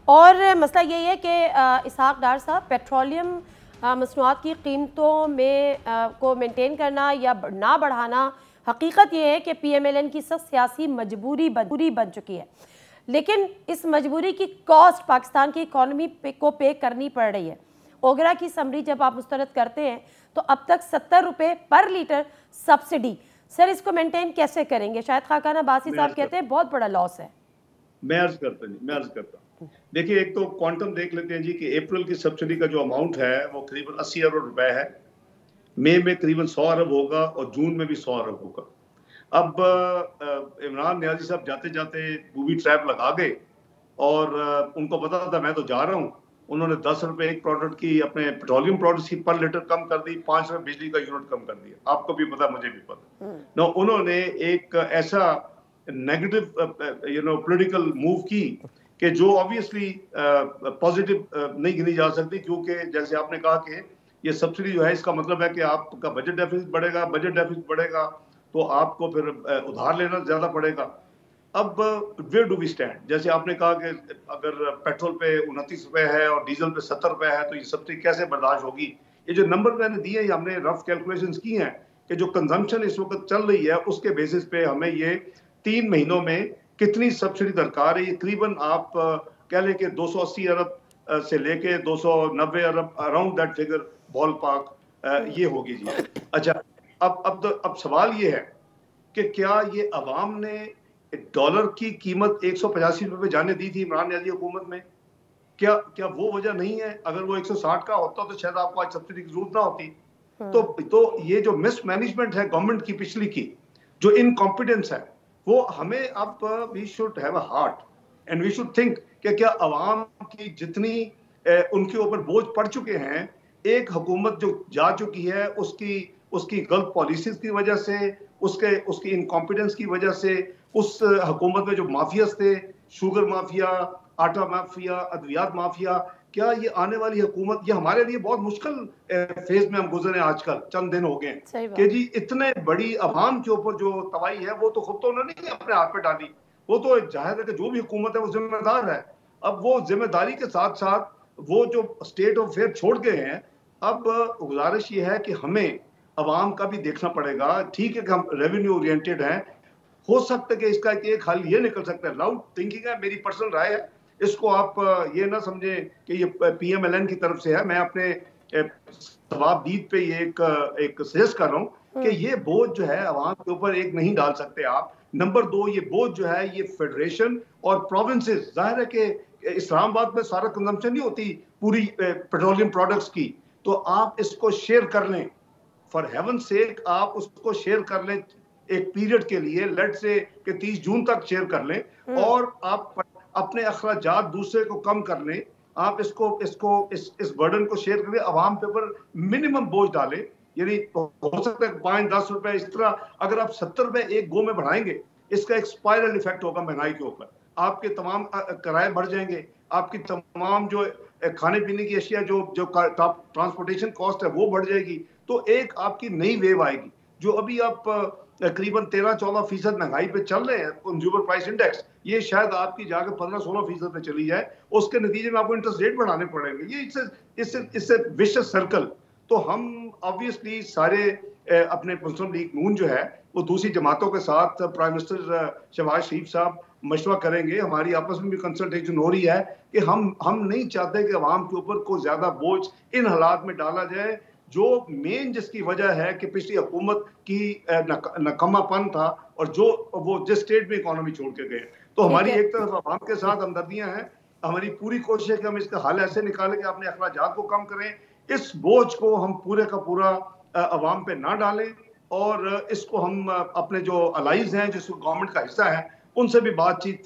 और मसला यही है कि इसहाक डार साहब, पेट्रोलियम मसनूआत की कीमतों में को मेंटेन करना या ना बढ़ाना, हकीकत ये है कि PMLN की सख्त सियासी मजबूरी बन चुकी है, लेकिन इस मजबूरी की कॉस्ट पाकिस्तान की इकॉनमी को पे करनी पड़ रही है। ओगरा की समरी जब आप मुस्तरद करते हैं तो अब तक 70 रुपये पर लीटर सब्सिडी, सर इसको मेंटेन कैसे करेंगे? शायद खाकान अब्बासी साहब कहते हैं बहुत बड़ा लॉस है। मैं अर्ज करता हूँ, देखिए एक तो क्वांटम देख लेते हैं जी कि अप्रैल की सब्सिडी का जो अमाउंट है वो करीबन 80 अरब रुपए है, मई में करीबन 100 अरब होगा और जून में भी 100 अरब होगा। अब इमरान नियाजी साहब जाते जाते बूबी ट्रैप लगा गए और उनको पता था मैं तो जा रहा हूँ। उन्होंने 10 रुपए एक प्रोडक्ट की, अपने पेट्रोलियम प्रोडक्ट्स की पर लीटर कम कर दी, 5 रुपए बिजली का यूनिट कम कर दिया। आपको भी पता, मुझे भी पता। ना उन्होंने एक ऐसा नेगेटिव पॉलिटिकल मूव की कि जो ऑब्वियसली पॉजिटिव नहीं गिनी जा सकती, क्योंकि जैसे आपने कहा कि ये सब्सिडी जो है इसका मतलब है कि आपका बजट डेफिसिट बढ़ेगा तो आपको फिर उधार लेना ज्यादा पड़ेगा। अब वेयर डू वी स्टैंड? जैसे आपने कहा कि अगर पेट्रोल पे 29 रुपए है और डीजल पे 70 रुपए है तो ये सब्सिडी कैसे बर्दाश्त होगी? ये जो नंबर मैंने दिए ये हमने रफ कैलकुलेशंस की हैं कि जो कंजम्पशन इस वक्त चल रही है उसके बेसिस पे हमें ये 3 महीनों में कितनी सब्सिडी दरकार है। ये करीबन आप कह लें कि 280 अरब से लेके 290 अरब, around that figure, ball park ये होगी जी। अच्छा, अब सवाल ये है कि क्या ये अवाम ने डॉलर की कीमत 185 रुपए पे जाने दी थी इमरान नियाज़ी हुकूमत में? क्या वो वजह नहीं है? अगर वो 160 का होता तो शायद आपको आज सब्सिडी की जरूरत ना होती। तो ये जो मिसमैनेजमेंट है गवर्नमेंट की पिछली की, जो इनकॉम्पिटेंस है, वो हमें अब we should have a heart and we should think कि क्या अवाम की जितनी उनके ऊपर बोझ पड़ चुके हैं, एक हुकूमत जो जा चुकी है उसकी गलत पॉलिसीज की वजह से, उसकी इनकॉम्पिटेंस की वजह से, उस हुकूमत में जो माफियाज थे, शुगर माफिया, आटा माफिया, अद्वियात माफिया, क्या ये आने वाली हुकूमत, ये हमारे लिए बहुत मुश्किल फेज में हम गुजरे आजकल, चंद दिन हो गए कि जी इतने बड़ी अवाम के ऊपर जो तबाही है वो तो खुद तो उन्होंने अपने हाथ पे डाली, वो तो जाहिर है कि जो भी हुकूमत है वो जिम्मेदार है। अब वो जिम्मेदारी के साथ साथ वो जो स्टेट ऑफ अफेयर छोड़ गए हैं, अब गुजारिश ये है कि हमें अवाम का भी देखना पड़ेगा। ठीक है कि हम रेवेन्यू ओरिएंटेड हैं, हो सकता है कि इसका एक हल ये निकल सकता है, लाउड थिंकिंग है, मेरी पर्सनल राय है, इसको आप ये ना समझें कि ये PMLN की तरफ से है। मैं अपने जवाबदीद पे ये एक सजेस्ट कर रहा हूँ कि ये बोझ जो है अवाम के ऊपर एक नहीं डाल सकते आप। नंबर 2, ये बोझ जो है ये फेडरेशन और प्रोविंसेस, जाहिर है कि इस्लामाबाद में सारा कंजम्पशन नहीं होती पूरी पेट्रोलियम प्रोडक्ट्स की, तो आप इसको शेयर कर लें, फॉर हेवन सेक आप उसको शेयर कर लें एक पीरियड के लिए, लेट से कि 30 जून तक शेयर कर लें और आप अपने अखराजात दूसरे को कम कर लें। आप इस बर्डन को शेयर करके अवाम पे ऊपर मिनिमम बोझ डालें, यानी हो सकता है 5-10 रुपए इस तरह। अगर आप 70 रुपए एक गो में बढ़ाएंगे, इसका एक स्पाइरल इफेक्ट होगा महंगाई के ऊपर। आपके तमाम किराए बढ़ जाएंगे, आपकी तमाम जो खाने पीने की अशिया जो ट्रांसपोर्टेशन कॉस्ट है वो बढ़ जाएगी। तो एक आपकी नई वेव आएगी। जो अभी आप करीबन 13-14% महंगाई पे चल रहे हैं, कंज्यूमर प्राइस इंडेक्स, ये शायद आपकी जाकर 15-16% पे चली जाए। उसके नतीजे में आपको इंटरेस्ट रेट बढ़ाने पड़ेंगे। ये इससे विशेष सर्कल। तो हम ऑब्वियसली सारे अपने मुस्लिम लीग नून जो है वो दूसरी जमातों के साथ प्राइम मिनिस्टर शहबाज शरीफ साहब मशवरा करेंगे। हमारी आपस में भी कंसल्टेशन हो रही है कि हम नहीं चाहते कि अवाम के ऊपर कोई ज्यादा बोझ इन हालात में डाला जाए, जो मेन जिसकी वजह है कि पिछली हुकूमत की नकमापन था और जो वो जिस स्टेट में इकोनॉमी छोड़ के गए। तो हमारी एक तरफ अवाम के साथ हमदर्दियां हैं, हमारी पूरी कोशिश है कि हम इसका हल ऐसे निकालें कि अपने अखराजात को कम करें, इस बोझ को हम पूरे का पूरा अवाम पे ना डालें और इसको हम अपने जो अलाइज हैं, जो गवर्नमेंट का हिस्सा है, उनसे भी बातचीत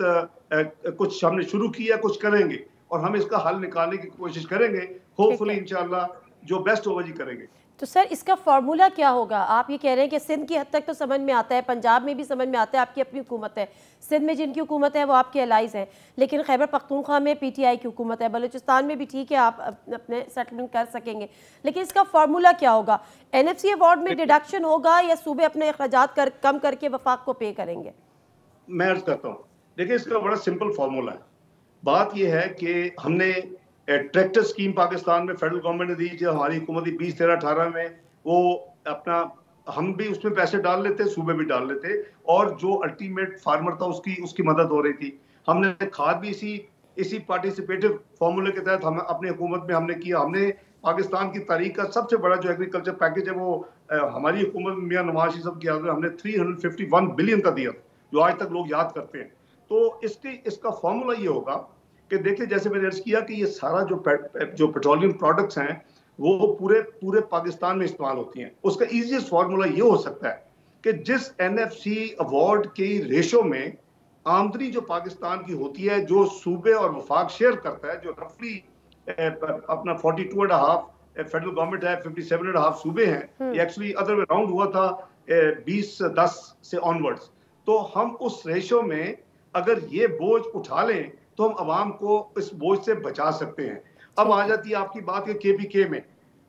कुछ हमने शुरू किया, कुछ करेंगे और हम इसका हल निकालने की कोशिश करेंगे। होपफुली इंशाल्लाह जो बेस्ट होगा जी करेंगे। तो सर इसका फार्मूला क्या होगा? आप ये कह रहे हैं कि सिंध की हद तक तो समझ में आता है, पंजाब में भी समझ में आता है, आपकी अपनी हुकूमत है, सिंध में जिनकी हुकूमत है वो आपके अलाइज है, लेकिन खैबर पख्तूनख्वा में PTI की हुकूमत है, बलूचिस्तान में भी ठीक है आप अपने सेटलमेंट कर सकेंगे, लेकिन इसका फार्मूला क्या होगा? NFC अवार्ड में डिडक्शन होगा या सूबे अपने अखराजात कम करके वफाक को पे करेंगे? मैं अर्ज करता हूँ, देखिए इसका बड़ा सिंपल फार्मूला है। बात यह है कि हमने ट्रैक्टर स्कीम पाकिस्तान में फेडरल गवर्नमेंट ने दी, जो हमारी हुकूमत 20, 13, 18 में, वो अपना हम भी उसमें पैसे डाल लेते, सूबे भी डाल लेते, और जो अल्टीमेट फार्मर था उसकी मदद हो रही थी। हमने खाद भी इसी पार्टिसिपेटिव फॉर्मूले के तहत हम अपनी हुकूमत में हमने किया। हमने पाकिस्तान की तारीख का सबसे बड़ा जो एग्रीकल्चर पैकेज है वो हमारी हुकूमत में मियां नवाज शरीफ साहब की याद में हमने 351 बिलियन का दिया, जो आज तक लोग याद करते हैं। तो इसका फॉर्मूला ये होगा कि देखिए, जैसे मैंने अर्ज किया कि ये सारा जो पेट्रोलियम प्रोडक्ट्स हैं वो पूरे पाकिस्तान में इस्तेमाल होती हैं। उसका इजीएस्ट फार्मूला ये हो सकता है कि जिस एनएफसी अवार्ड की रेशो में आमदनी जो पाकिस्तान की होती है, जो सूबे और वफाक शेयर करता है, जो रफली अपना 42.5 फेडरल गवर्नमेंट है, 57.5 सूबे हैं, ये एक्चुअली अदर वे राउंड हुआ था 2010 से ऑनवर्ड्स। तो हम उस रेशो में अगर ये बोझ उठा लें तो हम अवाम को इस बोझ से बचा सकते हैं। अब आ जाती है आपकी बात के केपीके में,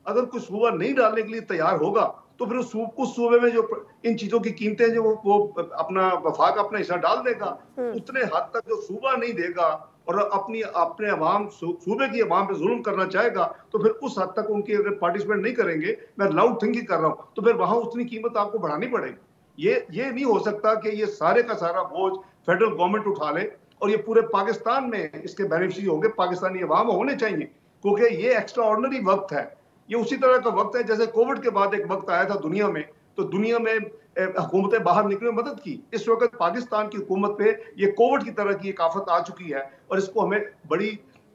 अगर कोई सूबा नहीं डालने के लिए तैयार होगा तो फिर उस सूबे में जो इन चीजों की कीमतें जो वो अपना वफाक अपना हिस्सा डाल देगा, उतने हद तक जो सूबा नहीं देगा और अपने अवाम सूबे की अवाम पे जुल्म करना चाहेगा, तो फिर उस हद तक उनकी अगर पार्टिसिपेट नहीं करेंगे, मैं लाउड थिंकिंग कर रहा हूँ, तो फिर वहां उतनी कीमत आपको बढ़ानी पड़ेगी। ये नहीं हो सकता कि ये सारे का सारा बोझ फेडरल गवर्नमेंट उठा ले और ये पूरे पाकिस्तान में इसके बेनिफिशियरी होंगे पाकिस्तानी अवाम होने चाहिए, क्योंकि ये एक्स्ट्रा ऑर्डिनरी वक्त है। ये उसी तरह का वक्त है जैसे कोविड के बाद एक वक्त आया था दुनिया में, तो दुनिया में हुकूमतें बाहर निकलने में मदद की। इस वक्त पाकिस्तान की हुकूमत पे ये कोविड की तरह की एक आफत आ चुकी है और इसको हमें बड़ी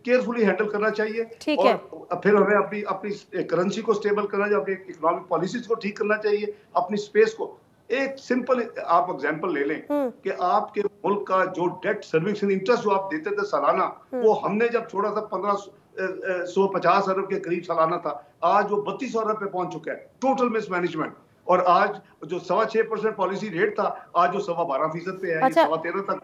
केयरफुली हैंडल करना चाहिए और फिर हमें अपनी करेंसी को स्टेबल करना चाहिए, अपनी इकोनॉमिक पॉलिसीज को ठीक करना चाहिए, अपनी स्पेस को। एक सिंपल आप एग्जांपल ले लें कि आपके मुल्क का जो डेट सर्विसिंग इंटरेस्ट जो आप देते थे सालाना, वो हमने जब छोड़ा था 1550 अरब के करीब सालाना था, आज वो 3200 अरब पे पहुंच चुका है, टोटल मिसमैनेजमेंट। और आज जो 6.25% पॉलिसी रेट था, आज जो 12.25% पे है, 13.5 तक।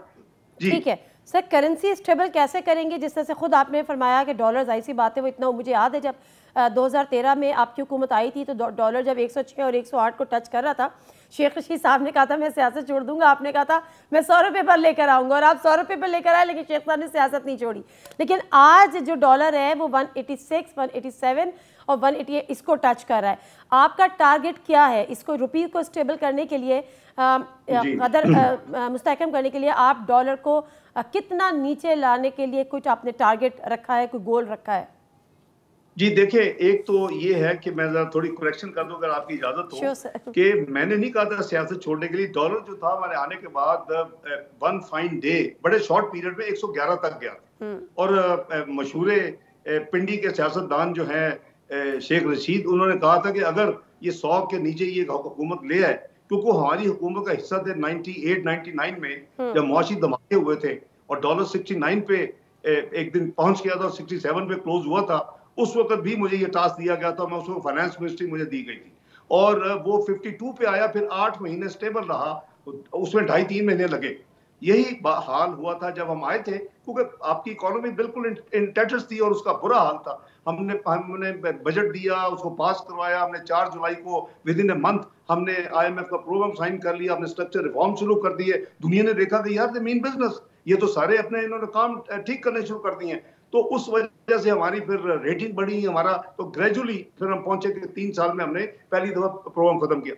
ठीक है सर, करेंसी स्टेबल कैसे करेंगे? जिस तरह से खुद आपने फरमाया कि डॉलर, जाहिर सी बात है वो इतना, मुझे याद है जब 2013 में आपकी हुकूमत आई थी तो डॉलर जब 106 और 108 को टच कर रहा था, शेख रशीद साहब ने कहा था मैं सियासत छोड़ दूंगा, आपने कहा था मैं 100 रुपये पर लेकर आऊँगा, और आप 100 रुपये पर लेकर आए, लेकिन शेख साहब ने सियासत नहीं छोड़ी। लेकिन आज जो डॉलर है वो 186, 187 और 188 इसको टच कर रहा है। आपका टारगेट क्या है? इसको रुपये को स्टेबल करने के लिए, कदर मुस्तहकम करने के लिए आप डॉलर को कितना नीचे लाने के लिए कुछ आपने टारगेट रखा है, कोई गोल रखा है? जी देखिए, एक तो ये है कि मैं जरा थोड़ी करेक्शन कर दूं अगर आपकी इजाजत हो, कि मैंने नहीं कहा था सियासत छोड़ने के लिए। डॉलर जो था हमारे आने के बाद वन फाइन डे बड़े शॉर्ट पीरियड में 111 तक गया, और मशहूर पिंडी के सियासतदान जो हैं शेख रशीद, उन्होंने कहा था कि अगर ये 100 के नीचे ये हुकूमत ले आए, क्योंकि हमारी हुकूमत का हिस्सा थे 98-99 में जब मुआशी धमाके हुए थे और डॉलर 69 पे एक दिन पहुंच गया था, 67 पे क्लोज हुआ था। उस वक्त भी मुझे ये टास्क दिया गया था, मैं उसको फाइनेंस मिनिस्ट्री मुझे दी गई थी, और वो 52 पे आया, फिर 8 महीने स्टेबल रहा, उसमें 2.5-3 महीने लगे। यही हाल हुआ था जब हम आए थे, क्योंकि आपकी इकोनॉमी बिल्कुल इन टैटर्स थी और उसका बुरा हाल था। हमने बजट दिया, उसको पास करवाया, हमने 4 जुलाई को विद इन ए मंथ हमने IMF का प्रोग्राम साइन कर लिया, हमने स्ट्रक्चर रिफॉर्म शुरू कर दिए। दुनिया ने देखा कि यार दे मीन बिजनेस, ये तो सारे अपने इन्होंने काम ठीक करने शुरू कर दिए। तो उस वजह से हमारी फिर रेटिंग बढ़ी हमारा, तो ग्रेजुअली फिर हम पहुंचे कि 3 साल में हमने पहली दफा प्रोग्राम खत्म किया।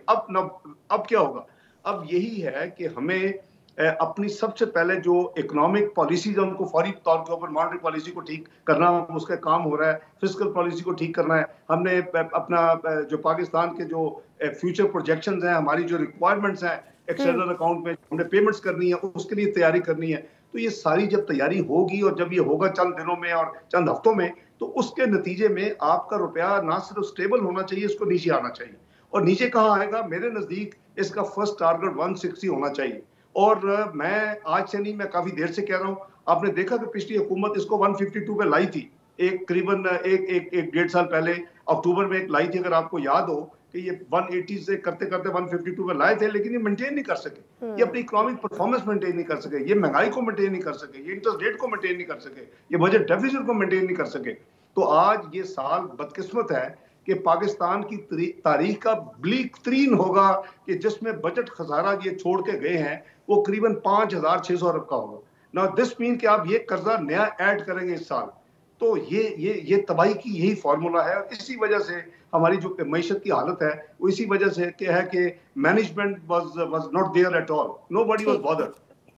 अब क्या होगा? अब यही है कि हमें अपनी सबसे पहले जो इकोनॉमिक पॉलिसीज है उनको फौरी तौर के ऊपर, मॉनेटरी पॉलिसी को ठीक करना, उसका काम हो रहा है, फिस्कल पॉलिसी को ठीक करना है। हमने अपना जो पाकिस्तान के जो फ्यूचर प्रोजेक्शंस हैं, हमारी जो रिक्वायरमेंट्स हैं एक्सटर्नल अकाउंट में हमने पेमेंट्स करनी है, उसके लिए तैयारी करनी है। तो ये सारी जब तैयारी होगी और जब ये होगा चंद दिनों में और चंद हफ्तों में, तो उसके नतीजे में आपका रुपया ना सिर्फ स्टेबल होना चाहिए, इसको नीचे आना चाहिए। और नीचे कहाँ आएगा? मेरे नजदीक इसका फर्स्ट टारगेट 160 होना चाहिए। और मैं आज से नहीं, मैं काफी देर से कह रहा हूँ। आपने देखा कि पिछली हुकूमत इसको 152 पे लाई थी, एक करीबन एक 1.5 साल पहले अक्टूबर में एक लाई थी, अगर आपको याद हो कि ये 180 से करते करते 152 पे लाए थे, लेकिन ये मेंटेन नहीं कर सके, ये अपनी इकोनॉमिक परफॉर्मेंस मेंटेन नहीं कर सके, ये महंगाई को मेंटेन नहीं कर सके, ये इंटरेस्ट रेट को मेंटेन नहीं कर सके, ये बजट डेफिसिट को मेंटेन नहीं कर सके। तो आज ये साल बदकिस्मत है कि पाकिस्तान की तारीख का ब्लीक तरीन होगा कि जिसमें बजट खसारा ये छोड़ के गए हैं वो करीबन 5600 अरब का होगा। नाउ दिस मीन कि आप ये कर्जा नया ऐड करेंगे इस साल, तो ये तबाही की यही फार्मूला है। और इसी वजह से हमारी जो मईशत की हालत है वो इसी वजह से क्या है कि management was not there at all, nobody was bothered.